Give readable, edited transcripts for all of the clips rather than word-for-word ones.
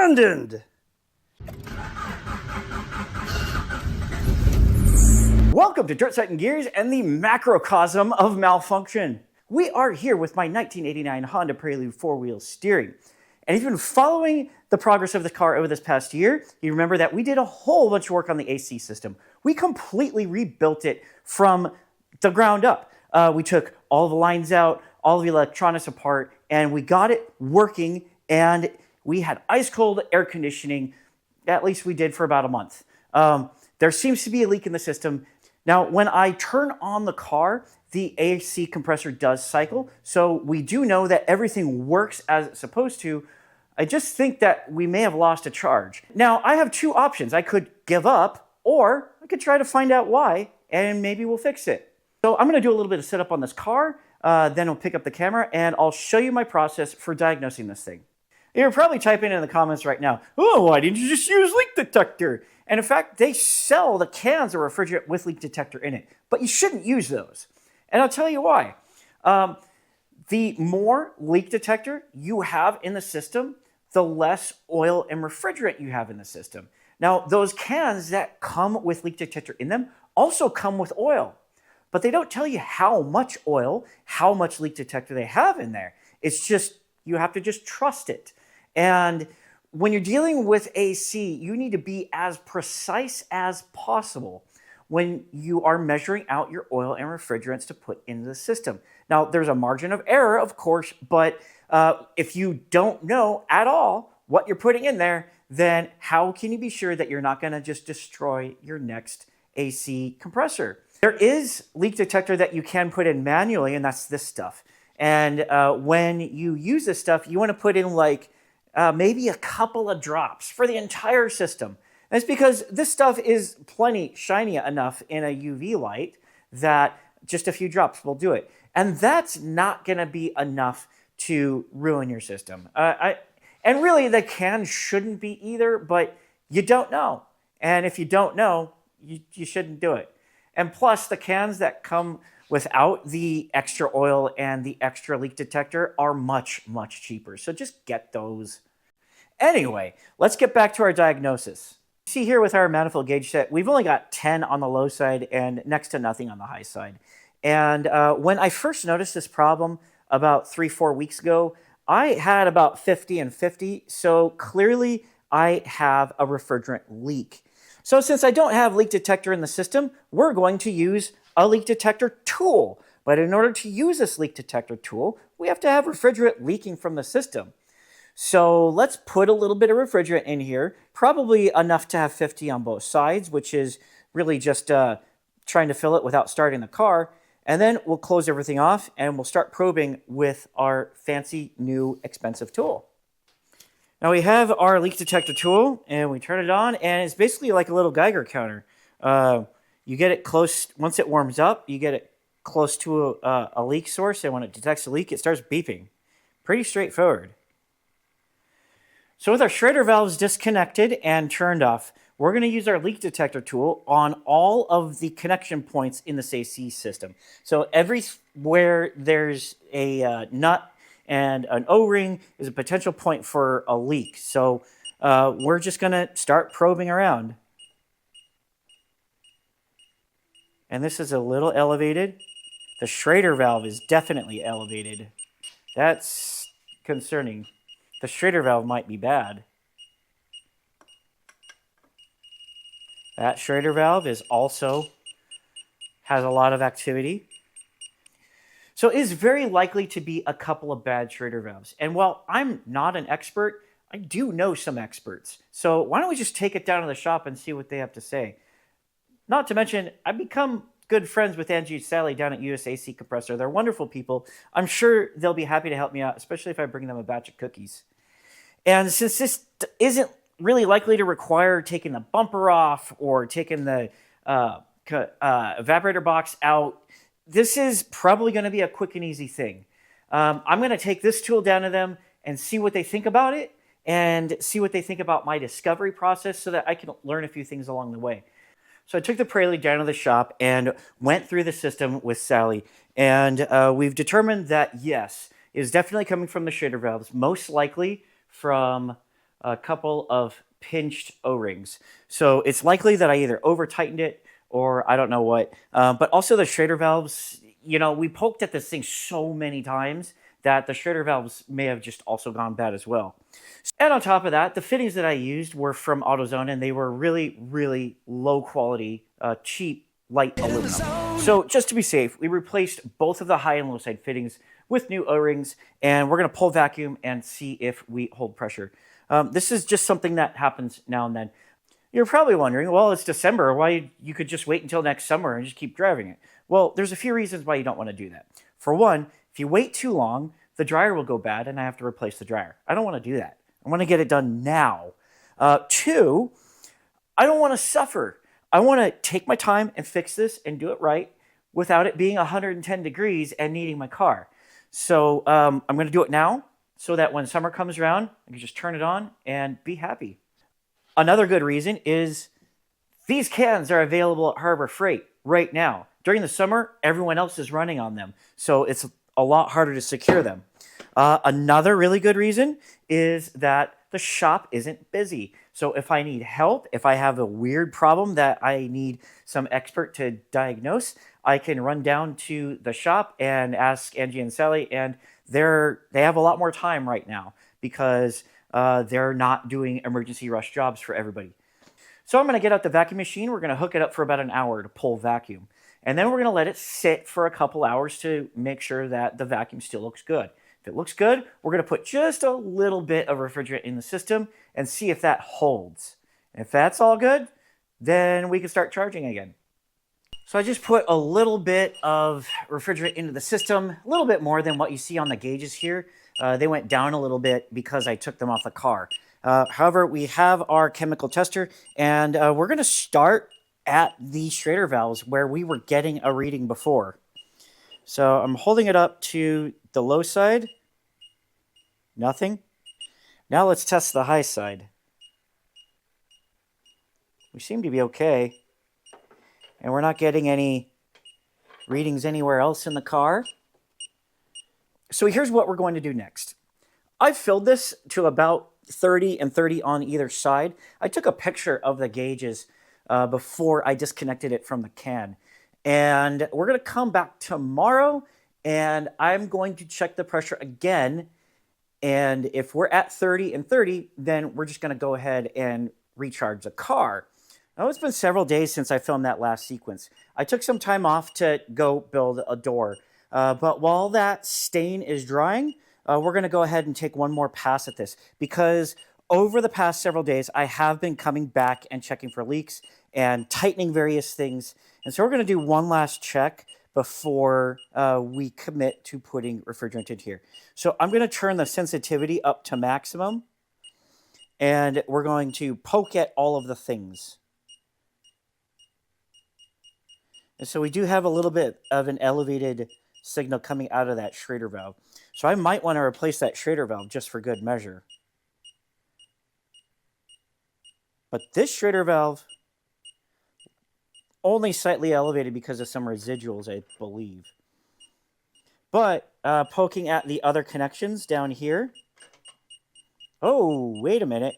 abandoned. Welcome to Dirt, Sight, and Gears and the macrocosm of malfunction. We are here with my 1989 Honda Prelude four-wheel steering. And if you've been following the progress of the car over this past year, you remember that we did a whole bunch of work on the AC system. We completely rebuilt it from the ground up. We took all the lines out, all the electronics apart, and we got it working, and we had ice-cold air conditioning. At least we did for about a month. There seems to be a leak in the system. Now, when I turn on the car, the AC compressor does cycle, so we do know that everything works as it's supposed to. I just think that we may have lost a charge. Now, I have two options. I could give up, or I could try to find out why, and maybe we'll fix it. So I'm going to do a little bit of setup on this car, then I'll pick up the camera, and I'll show you my process for diagnosing this thing. You're probably typing in the comments right now, oh, why didn't you just use leak detector? And in fact, they sell the cans of refrigerant with leak detector in it, but you shouldn't use those. And I'll tell you why. The more leak detector you have in the system, the less oil and refrigerant you have in the system. Now, those cans that come with leak detector in them also come with oil, but they don't tell you how much oil, how much leak detector they have in there. It's just, you have to just trust it. And when you're dealing with AC, you need to be as precise as possible when you are measuring out your oil and refrigerants to put into the system. Now, there's a margin of error, of course, but if you don't know at all what you're putting in there, then how can you be sure that you're not going to just destroy your next AC compressor? There is leak detector that you can put in manually, and that's this stuff. And when you use this stuff, you want to put in like maybe a couple of drops for the entire system. That's because this stuff is plenty shiny enough in a UV light that just a few drops will do it. And that's not going to be enough to ruin your system. And really, the can shouldn't be either, but you don't know. And if you don't know, you shouldn't do it. And plus, the cans that come without the extra oil and the extra leak detector are much, much cheaper. So just get those. Anyway, let's get back to our diagnosis. See here with our manifold gauge set, we've only got 10 on the low side and next to nothing on the high side. And when I first noticed this problem about 3-4 weeks ago, I had about 50 and 50. So clearly I have a refrigerant leak. So since I don't have leak detector in the system, we're going to use a leak detector tool. But in order to use this leak detector tool, we have to have refrigerant leaking from the system. So let's put a little bit of refrigerant in here, probably enough to have 50 on both sides, which is really just trying to fill it without starting the car. And then we'll close everything off and we'll start probing with our fancy new expensive tool. Now we have our leak detector tool and we turn it on and it's basically like a little Geiger counter. You get it close, once it warms up, you get it close to a leak source, and when it detects a leak, it starts beeping. Pretty straightforward. So with our Schrader valves disconnected and turned off, we're going to use our leak detector tool on all of the connection points in this AC system. So everywhere there's a nut and an O-ring is a potential point for a leak. So we're just going to start probing around. And this is a little elevated. The Schrader valve is definitely elevated. That's concerning. The Schrader valve might be bad. That Schrader valve is also has a lot of activity. So it is very likely to be a couple of bad Schrader valves. And while I'm not an expert, I do know some experts. So why don't we just take it down to the shop and see what they have to say? Not to mention, I've become good friends with Angie and Sally down at USAC Compressor. They're wonderful people. I'm sure they'll be happy to help me out, especially if I bring them a batch of cookies. And since this isn't really likely to require taking the bumper off or taking the evaporator box out, this is probably going to be a quick and easy thing. I'm going to take this tool down to them and see what they think about it and see what they think about my discovery process so that I can learn a few things along the way. So I took the Prelude down to the shop and went through the system with Sally. And we've determined that, yes, it is definitely coming from the Schrader valves, most likely from a couple of pinched O-rings. So it's likely that I either over tightened it or I don't know what. But also the Schrader valves, you know, we poked at this thing so many times that the Schrader valves may have just also gone bad as well. And on top of that, the fittings that I used were from AutoZone, and they were really, really low quality, cheap, light aluminum. So just to be safe, we replaced both of the high and low side fittings with new O-rings, and we're going to pull vacuum and see if we hold pressure. This is just something that happens now and then. You're probably wondering, well, it's December, why you could just wait until next summer and just keep driving it. Well, there's a few reasons why you don't want to do that. For one, if you wait too long, the dryer will go bad and I have to replace the dryer. I don't want to do that. I want to get it done now. Two, I don't want to suffer. I want to take my time and fix this and do it right without it being 110 degrees and needing my car. So I'm going to do it now so that when summer comes around, I can just turn it on and be happy. Another good reason is these cans are available at Harbor Freight right now. During the summer, everyone else is running on them, so it's a lot harder to secure them. Another really good reason is that the shop isn't busy. So if I need help, if I have a weird problem that I need some expert to diagnose, I can run down to the shop and ask Angie and Sally, and they have a lot more time right now because they're not doing emergency rush jobs for everybody. So I'm going to get out the vacuum machine. We're going to hook it up for about an hour to pull vacuum. And then we're going to let it sit for a couple hours to make sure that the vacuum still looks good. If it looks good, we're going to put just a little bit of refrigerant in the system and see if that holds. And if that's all good, then we can start charging again. So I just put a little bit of refrigerant into the system, a little bit more than what you see on the gauges here. They went down a little bit because I took them off the car. However, we have our chemical tester, and we're going to start at the Schrader valves where we were getting a reading before. So I'm holding it up to the low side. Nothing. Now let's test the high side. We seem to be okay. And we're not getting any readings anywhere else in the car. So here's what we're going to do next. I filled this to about 30 and 30 on either side. I took a picture of the gauges before I disconnected it from the can. And we're going to come back tomorrow, and I'm going to check the pressure again. And if we're at 30 and 30, then we're just going to go ahead and recharge the car. Now, it's been several days since I filmed that last sequence. I took some time off to go build a door. But while that stain is drying, we're going to go ahead and take one more pass at this, because over the past several days, I have been coming back and checking for leaks and tightening various things. And so we're going to do one last check before we commit to putting refrigerant in here. So I'm going to turn the sensitivity up to maximum, and we're going to poke at all of the things. And so we do have a little bit of an elevated signal coming out of that Schrader valve. So I might want to replace that Schrader valve just for good measure. But this Schrader valve, only slightly elevated because of some residuals, I believe. But poking at the other connections down here. Oh, wait a minute.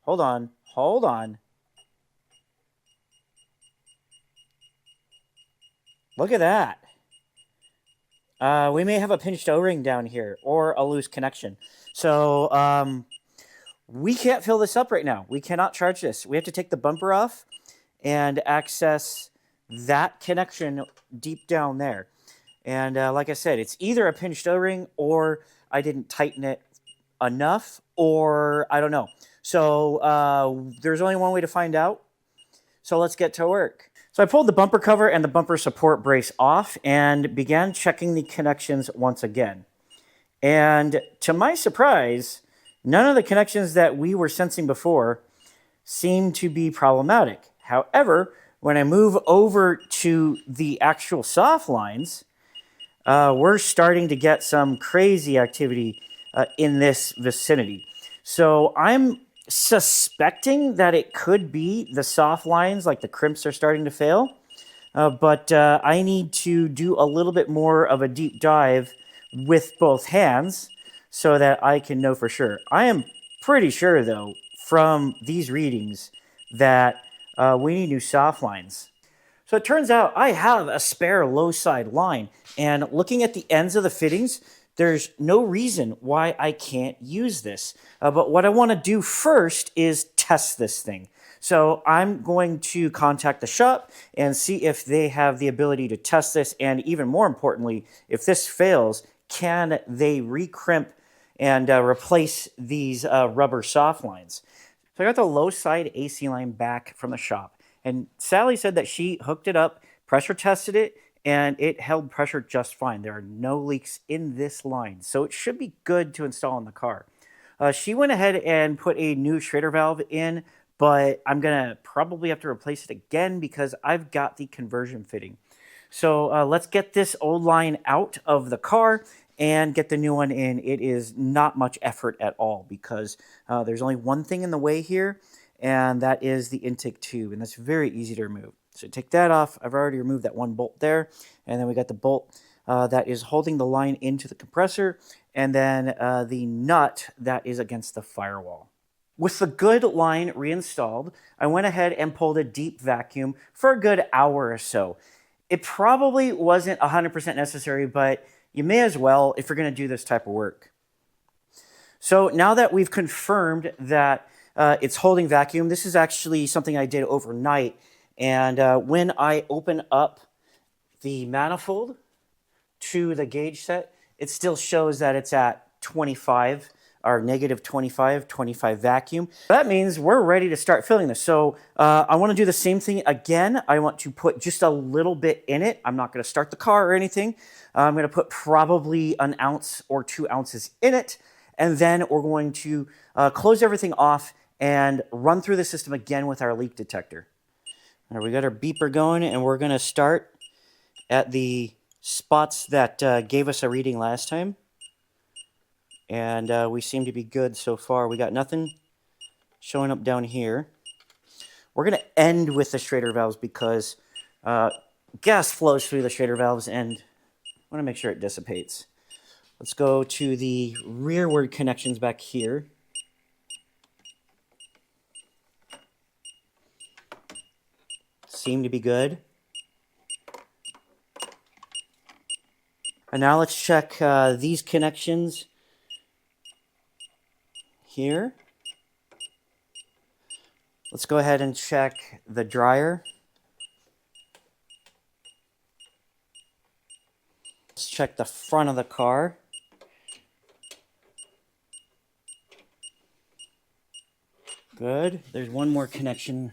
Hold on. Hold on. Look at that. We may have a pinched O-ring down here or a loose connection. So we can't fill this up right now. We cannot charge this. We have to take the bumper off and access that connection deep down there. And like I said, it's either a pinched O-ring or I didn't tighten it enough, or I don't know. So there's only one way to find out. So let's get to work. So I pulled the bumper cover and the bumper support brace off and began checking the connections once again. And to my surprise, none of the connections that we were sensing before seem to be problematic. However, when I move over to the actual soft lines, we're starting to get some crazy activity in this vicinity. So I'm suspecting that it could be the soft lines, like the crimps are starting to fail. But I need to do a little bit more of a deep dive with both hands so that I can know for sure. I am pretty sure, though, from these readings that we need new soft lines. So it turns out I have a spare low side line, and looking at the ends of the fittings, there's no reason why I can't use this. But what I want to do first is test this thing. So I'm going to contact the shop and see if they have the ability to test this, and even more importantly, if this fails, can they recrimp and replace these rubber soft lines. So I got the low side AC line back from the shop, and Sally said that she hooked it up, pressure tested it, and it held pressure just fine. There are no leaks in this line, so it should be good to install in the car. She went ahead and put a new Schrader valve in, but I'm gonna probably have to replace it again because I've got the conversion fitting. So let's get this old line out of the car and get the new one in. It is not much effort at all because there's only one thing in the way here, and that is the intake tube, and that's very easy to remove. So take that off. I've already removed that one bolt there, and then we got the bolt that is holding the line into the compressor, and then the nut that is against the firewall. With the good line reinstalled, I went ahead and pulled a deep vacuum for a good hour or so. It probably wasn't 100% necessary, but you may as well if you're going to do this type of work. So now that we've confirmed that it's holding vacuum, this is actually something I did overnight. And when I open up the manifold to the gauge set, it still shows that it's at 25 or negative 25 vacuum. That means we're ready to start filling this. So I want to do the same thing again. I want to put just a little bit in it. I'm not going to start the car or anything. I'm going to put probably an ounce or 2 ounces in it. And then we're going to close everything off and run through the system again with our leak detector. All right, we got our beeper going, and we're going to start at the spots that gave us a reading last time. And we seem to be good so far. We got nothing showing up down here. We're going to end with the Schrader valves because gas flows through the Schrader valves, and I want to make sure it dissipates. Let's go to the rearward connections back here. Seem to be good. And now let's check these connections here. Let's go ahead and check the dryer. Let's check the front of the car. Good. There's one more connection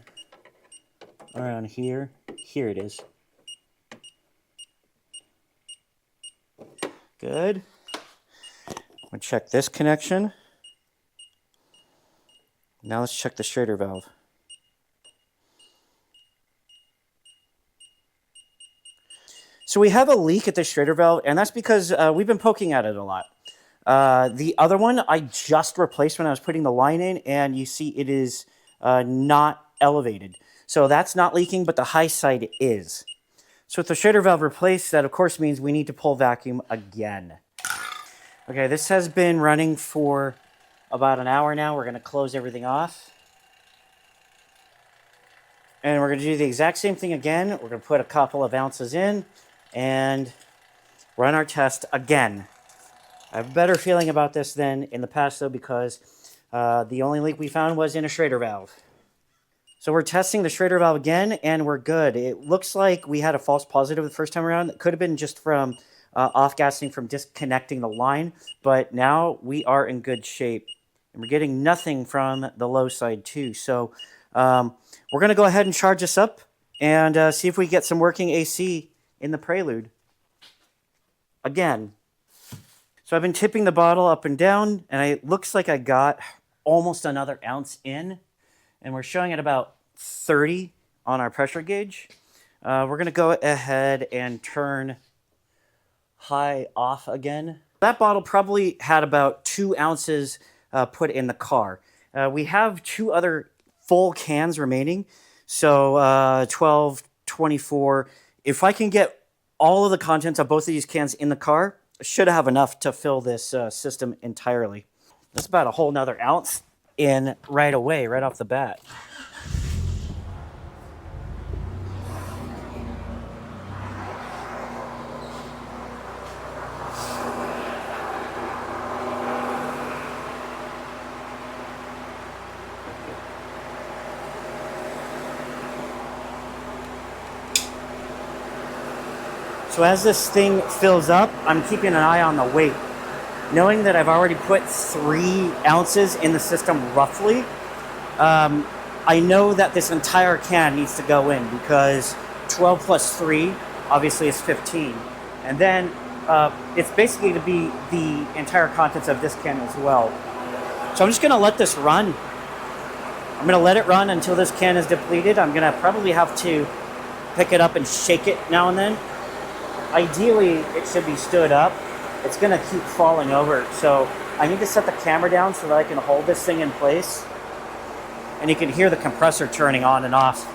around here. Here it is. Good. I'm going to check this connection. Now let's check the Schrader valve. So we have a leak at the Schrader valve, and that's because we've been poking at it a lot. The other one I just replaced when I was putting the line in, and you see it is not elevated. So that's not leaking, but the high side is. So with the Schrader valve replaced, that of course means we need to pull vacuum again. Okay, this has been running for about an hour now. We're going to close everything off. And we're going to do the exact same thing again. We're going to put a couple of ounces in and run our test again. I have a better feeling about this than in the past, though, because the only leak we found was in a Schrader valve. So we're testing the Schrader valve again, and we're good. It looks like we had a false positive the first time around. It could have been just from off-gassing from disconnecting the line, but now we are in good shape. And we're getting nothing from the low side, too. So we're going to go ahead and charge this up and see if we get some working AC in the Prelude. Again. So I've been tipping the bottle up and down, and it looks like I got almost another ounce in. And we're showing at about 30 on our pressure gauge. We're going to go ahead and turn high off again. That bottle probably had about 2 ounces put in the car. We have 2 other full cans remaining. So 12, 24. If I can get all of the contents of both of these cans in the car, I should have enough to fill this system entirely. That's about a whole nother ounce. in right away, right off the bat. So as this thing fills up, I'm keeping an eye on the weight. Knowing that I've already put 3 ounces in the system roughly, I know that this entire can needs to go in because 12 plus 3 obviously is 15. And then it's basically to be the entire contents of this can as well. So I'm just gonna let this run. I'm gonna let it run until this can is depleted. I'm gonna probably have to pick it up and shake it now and then. Ideally, it should be stood up. It's gonna keep falling over. So I need to set the camera down so that I can hold this thing in place. And you can hear the compressor turning on and off.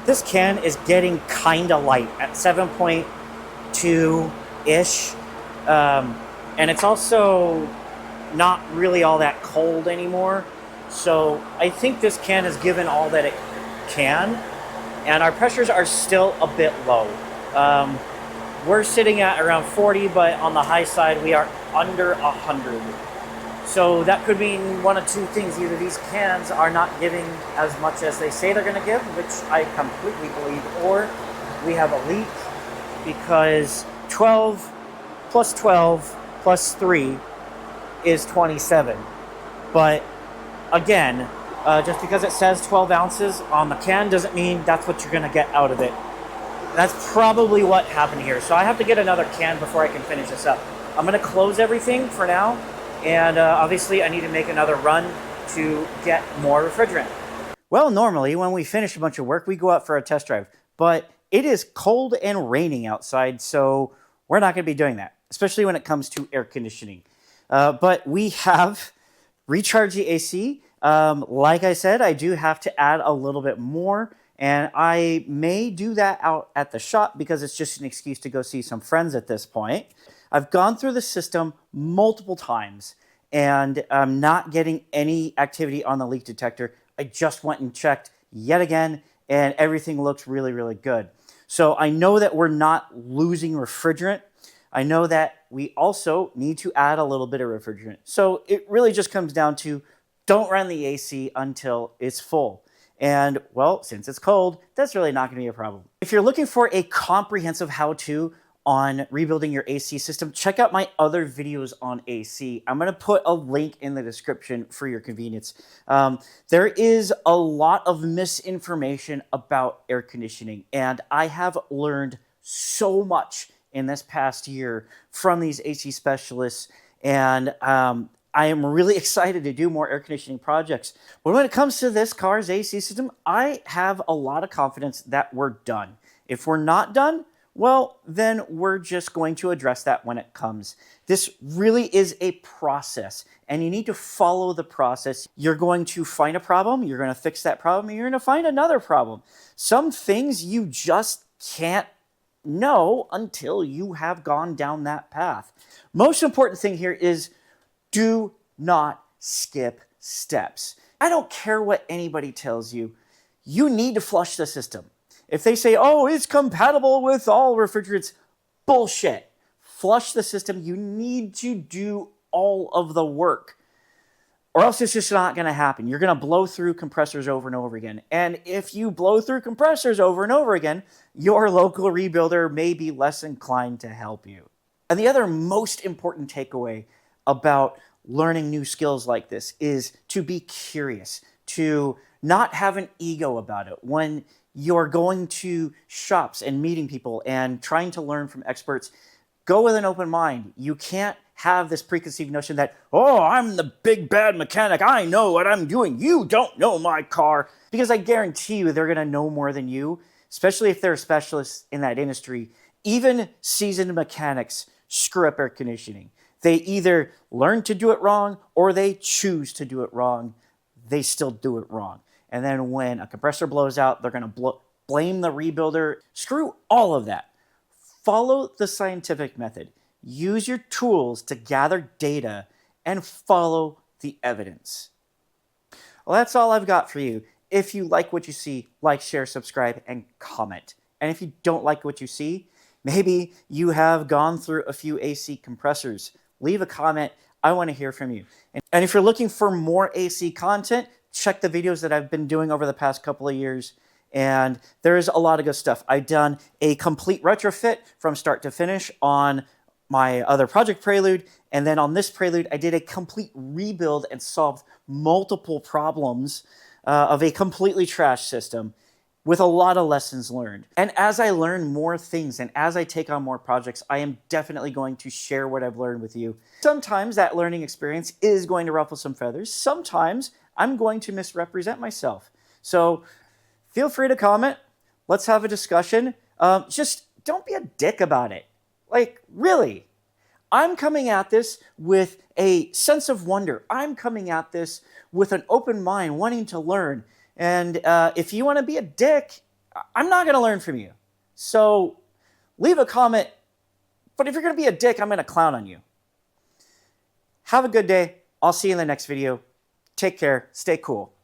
This can is getting kinda light at 7.2-ish. And it's also not really all that cold anymore. So I think this can has given all that it can. And our pressures are still a bit low. We're sitting at around 40, but on the high side, we are under 100. So that could mean one of 2 things. Either these cans are not giving as much as they say they're going to give, which I completely believe, or we have a leak because 12 plus 12 plus 3 is 27. But again, just because it says 12 ounces on the can doesn't mean that's what you're going to get out of it. That's probably what happened here. So I have to get another can before I can finish this up. I'm going to close everything for now. And obviously I need to make another run to get more refrigerant. Well, normally when we finish a bunch of work, we go out for a test drive. But it is cold and raining outside, so we're not going to be doing that, especially when it comes to air conditioning. But we have recharged the AC. Like I said, I do have to add a little bit more. And I may do that out at the shop because it's just an excuse to go see some friends at this point. I've gone through the system multiple times and I'm not getting any activity on the leak detector. I just went and checked yet again and everything looks really, really good. So I know that we're not losing refrigerant. I know that we also need to add a little bit of refrigerant. So it really just comes down to don't run the AC until it's full. And well, since it's cold, that's really not going to be a problem. If you're looking for a comprehensive how-to on rebuilding your AC system, check out my other videos on AC. I'm going to put a link in the description for your convenience. There is a lot of misinformation about air conditioning, and I have learned so much in this past year from these AC specialists, and I am really excited to do more air conditioning projects. But when it comes to this car's AC system, I have a lot of confidence that we're done. If we're not done, well, then we're just going to address that when it comes. This really is a process, and you need to follow the process. You're going to find a problem, you're going to fix that problem, and you're going to find another problem. Some things you just can't know until you have gone down that path. Most important thing here is do not skip steps. I don't care what anybody tells you. You need to flush the system. If they say, oh, it's compatible with all refrigerants, bullshit. Flush the system. You need to do all of the work, or else it's just not going to happen. You're going to blow through compressors over and over again. And if you blow through compressors over and over again, your local rebuilder may be less inclined to help you. And the other most important takeaway about learning new skills like this is to be curious, to not have an ego about it. When you're going to shops and meeting people and trying to learn from experts, go with an open mind. You can't have this preconceived notion that, oh, I'm the big bad mechanic. I know what I'm doing. You don't know my car. Because I guarantee you they're going to know more than you, especially if they're specialists in that industry. Even seasoned mechanics screw up air conditioning. They either learn to do it wrong or they choose to do it wrong. they still do it wrong. And then when a compressor blows out, they're going to blame the rebuilder. Screw all of that. Follow the scientific method. Use your tools to gather data and follow the evidence. Well, that's all I've got for you. If you like what you see, like, share, subscribe, and comment. And if you don't like what you see, maybe you have gone through a few AC compressors. Leave a comment. I want to hear from you. And if you're looking for more AC content, check the videos that I've been doing over the past couple of years. And there's a lot of good stuff. I've done a complete retrofit from start to finish on my other project Prelude. And then on this Prelude, I did a complete rebuild and solved multiple problems of a completely trashed system with a lot of lessons learned. And as I learn more things and as I take on more projects, I am definitely going to share what I've learned with you. Sometimes that learning experience is going to ruffle some feathers. Sometimes I'm going to misrepresent myself. So feel free to comment. Let's have a discussion. Just don't be a dick about it. Like, really. I'm coming at this with a sense of wonder. I'm coming at this with an open mind, wanting to learn. And if you want to be a dick, I'm not going to learn from you. So leave a comment. But if you're going to be a dick, I'm going to clown on you. Have a good day. I'll see you in the next video. Take care. Stay cool.